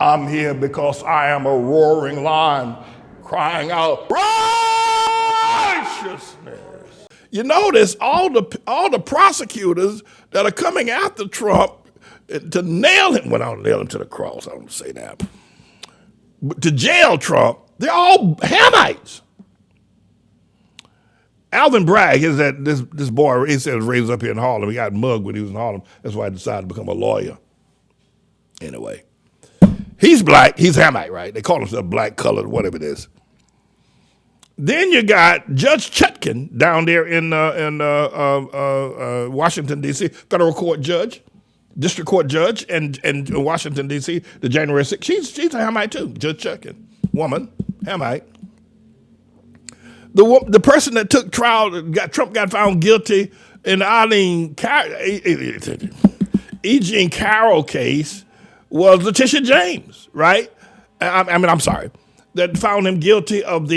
I'm here because I am a roaring lion crying out righteousness. You notice all the prosecutors that are coming after Trump to nail him, well, I don't nail him to the cross, I don't say that, but to jail Trump, they're all Hamites. Alvin Bragg is that this boy, he said, was raised up here in Harlem. He got mugged when he was in Harlem. That's why he decided to become a lawyer. Anyway, he's black. He's Hamite, right? They call himself black, colored, whatever it is. Then you got Judge Chutkan down there in Washington, D.C., federal court judge, district court judge in Washington, D.C., the January 6th. She's a Hamite too, Judge Chutkan, woman, Hamite. The person that took trial, Trump got found guilty in the E. Jean Carroll case was Letitia James, right? I'm sorry, that found him guilty of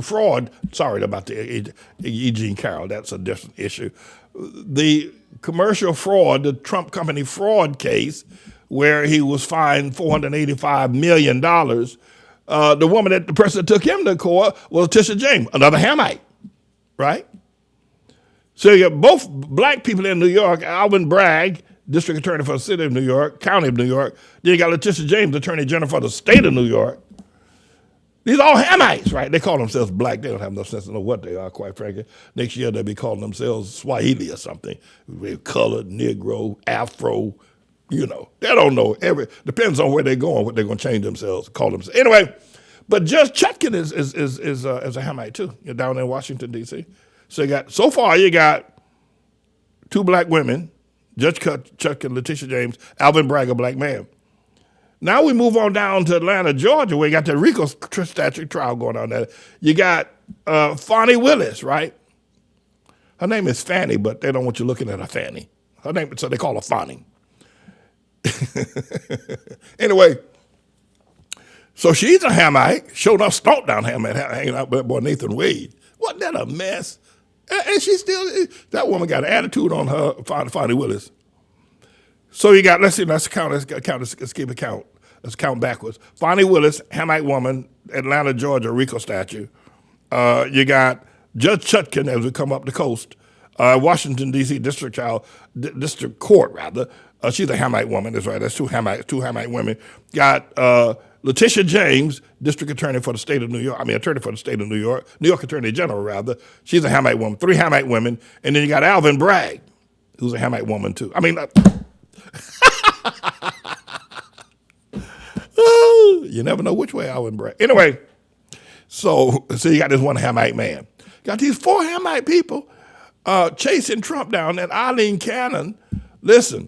fraud. Sorry about the E. Jean Carroll. That's a different issue. The commercial fraud, the Trump company fraud case, where he was fined $485 million. The person that took him to court was Letitia James, another Hamite, right? So you got both black people in New York, Alvin Bragg, district attorney for the city of New York, county of New York. Then you got Letitia James, attorney general for the state of New York. These are all Hamites, right? They call themselves black. They don't have no sense to know what they are, quite frankly. Next year they'll be calling themselves Swahili or something. Colored, Negro, Afro. You know, they don't know. Depends on where they're going, what they're going to change themselves, call themselves. Anyway, but Judge Chutkan is a Hamite too. You're down in Washington, D.C. So far you got two black women, Judge Chutkan, Letitia James, Alvin Bragg, a black man. Now we move on down to Atlanta, Georgia, where you got the RICO statute trial going on there. You got Fani Willis, right? Her name is Fanny, but they don't want you looking at her Fanny. Her name, so they call her Fani. Anyway, so she's a Hamite, showed up stomp down Hamite, hanging out with that boy Nathan Wade. Wasn't that a mess? And she still, that woman got an attitude on her, Fani Willis. So you got, let's count backwards. Fani Willis, Hamite woman, Atlanta, Georgia, RICO statute. You got Judge Chutkan as we come up the coast, Washington, D.C. district court, rather. She's a Hamite woman, that's right. That's two Hamite women. Got Letitia James, district attorney for the state of New York. Attorney for the state of New York attorney general, rather. She's a Hamite woman. Three Hamite women. And then you got Alvin Bragg, who's a Hamite woman, too. You never know which way Alvin Bragg. Anyway, so you got this one Hamite man. Got these four Hamite people chasing Trump down, and Eileen Cannon, listen,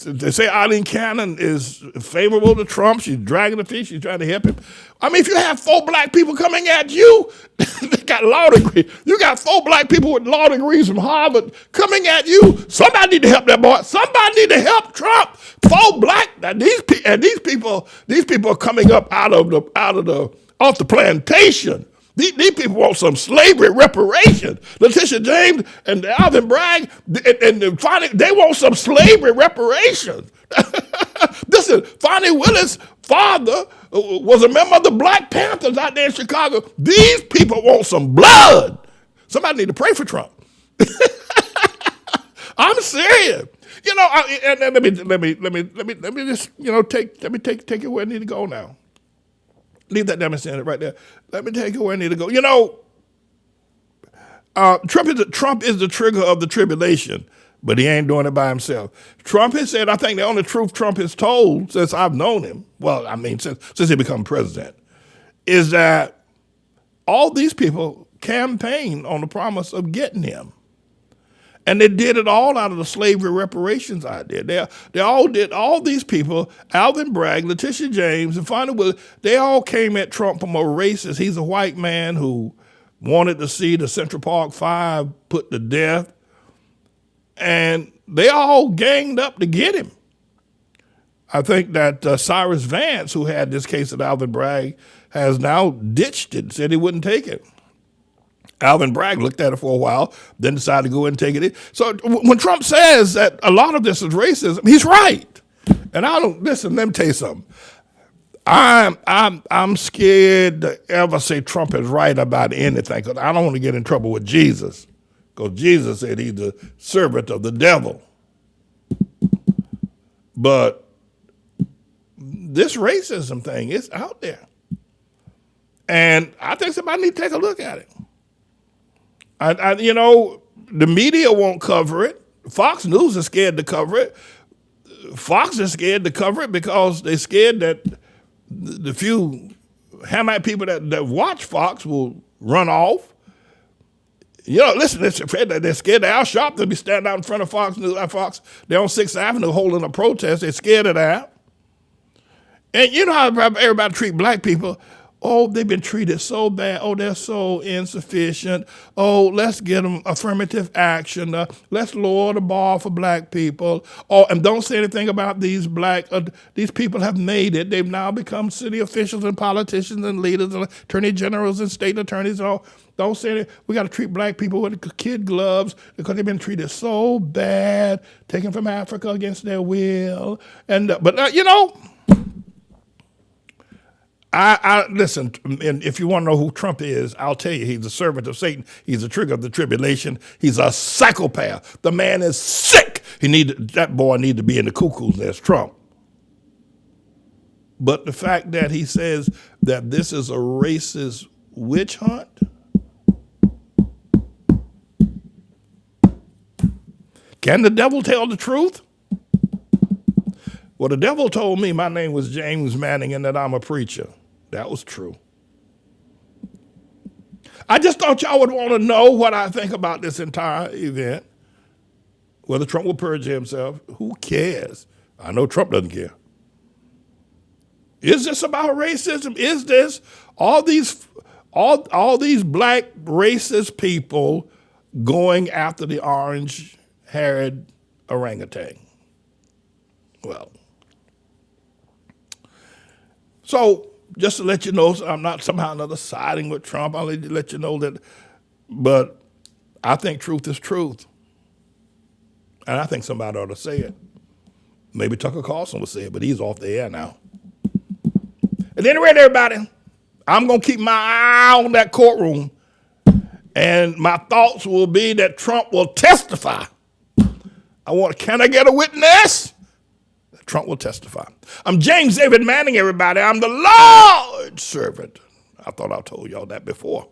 they say Eileen Cannon is favorable to Trump. She's dragging the feet. She's trying to help him. If you have four black people coming at you, they got law degrees. You got four black people with law degrees from Harvard coming at you. Somebody need to help that boy. Somebody need to help Trump. Four black. Now these people are coming up off the plantation. These people want some slavery reparations. Letitia James and Alvin Bragg and Fani, they want some slavery reparations. Listen, Fani Willis' father was a member of the Black Panthers out there in Chicago. These people want some blood. Somebody need to pray for Trump. I'm serious. Let me just take it where I need to go now. Leave that demonstration right there. Let me take you where I need to go. Trump is the trigger of the tribulation, but he ain't doing it by himself. Trump has said, I think the only truth Trump has told since I've known him, since he became president, is that all these people campaigned on the promise of getting him. And they did it all out of the slavery reparations idea. They all did, all these people, Alvin Bragg, Letitia James, and Fani Willis, they all came at Trump from a racist. He's a white man who wanted to see the Central Park Five put to death. And they all ganged up to get him. I think that Cyrus Vance, who had this case of Alvin Bragg, has now ditched it, said he wouldn't take it. Alvin Bragg looked at it for a while, then decided to go and take it in. So when Trump says that a lot of this is racism, he's right. And I don't listen. Let me tell you something. I'm scared to ever say Trump is right about anything because I don't want to get in trouble with Jesus, because Jesus said he's the servant of the devil. But this racism thing is out there, and I think somebody need to take a look at it. The media won't cover it. Fox News is scared to cover it. Fox is scared to cover it because they're scared that the few Hamite people that watch Fox will run off. Listen, they're scared of Al Sharpton to be standing out in front of Fox News. Fox, they're on 6th Avenue holding a protest. They're scared of that. And you know how everybody treat black people. Oh, they've been treated so bad. Oh, they're so insufficient. Oh, let's get them affirmative action. Let's lower the bar for black people. Oh, and don't say anything about these these people have made it. They've now become city officials and politicians and leaders and attorney generals and state attorneys. Oh, don't say anything. We got to treat black people with kid gloves because they've been treated so bad, taken from Africa against their will. But I listen, and if you want to know who Trump is, I'll tell you, he's a servant of Satan. He's a trigger of the tribulation. He's a psychopath. The man is sick. That boy needs to be in the cuckoo's nest, Trump. But the fact that he says that this is a racist witch hunt, can the devil tell the truth? Well, the devil told me my name was James Manning and that I'm a preacher. That was true. I just thought y'all would want to know what I think about this entire event. Whether Trump will purge himself, who cares? I know Trump doesn't care. Is this about racism? Is this all these black racist people going after the orange-haired orangutan? Well, so just to let you know, I'm not somehow or another siding with Trump. I'll let you know that, but I think truth is truth. And I think somebody ought to say it. Maybe Tucker Carlson will say it, but he's off the air now. At any rate, everybody, I'm going to keep my eye on that courtroom. And my thoughts will be that Trump will testify. Can I get a witness? Trump will testify. I'm James David Manning, everybody. I'm the Lord's servant. I thought I told y'all that before.